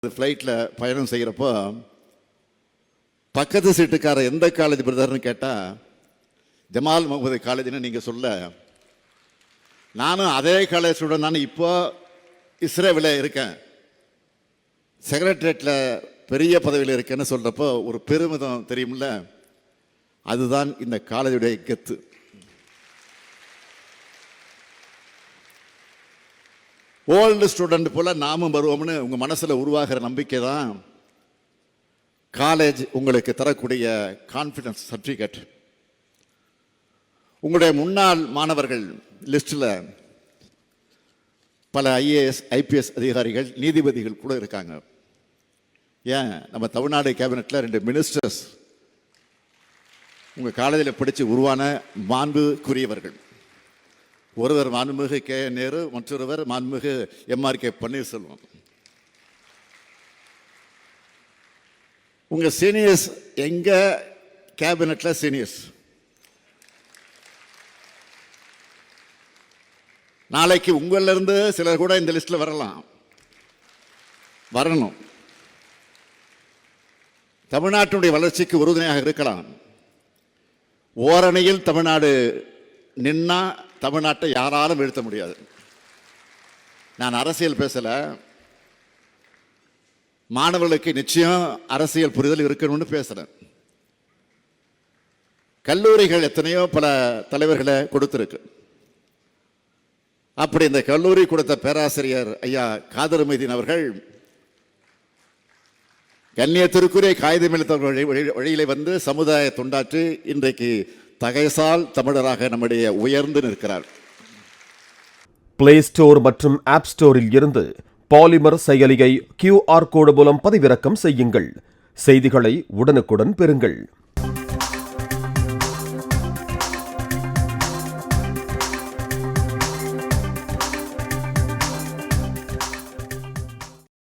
ஃப்ளைட்டில் பயணம் செய்கிறப்போ பக்கத்து சீட்டுக்கார எந்த காலேஜ் பிரதர்னு கேட்டால் ஜமால் முகமது காலேஜ்னு நீங்கள் சொல்ல, நானும் அதே காலேஜ் ஸ்டூடெண்ட், நான் இப்போ இஸ்ரேலில் இருக்கேன், செக்ரட்டரியேட்டில் பெரிய பதவியில் இருக்கேன்னு சொல்கிறப்போ ஒரு பெருமிதம் தெரியுமில்ல, அதுதான் இந்த காலேஜுடைய கெத்து. ஓல்டு ஸ்டூடெண்ட் போல் நாமும் வருவோம்னு உங்கள் மனசில் உருவாகிற நம்பிக்கை தான் காலேஜ் உங்களுக்கு தரக்கூடிய கான்ஃபிடன்ஸ் சர்டிஃபிகேட். உங்களுடைய முன்னாள் மாணவர்கள் லிஸ்ட்டில் பல ஐஏஎஸ் ஐபிஎஸ் அதிகாரிகள் நீதிபதிகள் கூட இருக்காங்க. ஏன் நம்ம தமிழ்நாடு கேபினெட்டில் 2 மினிஸ்டர்ஸ் உங்கள் காலேஜில் படித்து உருவான மாண்புக்குரியவர்கள். ஒருவர் மாண்புமிகு கே நேரு, மற்றொருவர் மாண்புமிகு எம்ஆர்கே பன்னீர்செல்வம். உங்கள் சீனியர்ஸ் எங்கள் கேபினெட்டில் சீனியர்ஸ். நாளைக்கு உங்களிலிருந்து சிலர் கூட இந்த லிஸ்ட்டில் வரணும். தமிழ்நாட்டினுடைய வளர்ச்சிக்கு உறுதுணையாக இருக்கலாம். ஓரணியில் தமிழ்நாடு நின்னா தமிழ்நாட்டை யாராலும் வீழ்த்த முடியாது. நான் அரசியல் பேசலை, மாணவர்களுக்கு நிச்சயம் அரசியல் புரிதல் இருக்கணும்னு பேசுகிறேன். கல்லூரிகள் எத்தனையோ பல தலைவர்களை கொடுத்துருக்கு. அப்படி இந்த கல்லூரி கொடுத்த பேராசிரியர் ஐயா காதர் மைதீன் அவர்கள் கண்ணியத்திற்குரிய காகிதமிழத்தவர்கள் வழியிலே வந்து சமுதாய தொண்டாற்றி இன்றைக்கு தகைசால் தமிழராக நம்முடைய உயர்ந்து நிற்கிறார். பிளே ஸ்டோர் மற்றும் ஆப் ஸ்டோரில் இருந்து பாலிமர் செயலியை QR கோடு மூலம் பதிவிறக்கம் செய்யுங்கள். செய்திகளை உடனுக்குடன் பெறுங்கள்.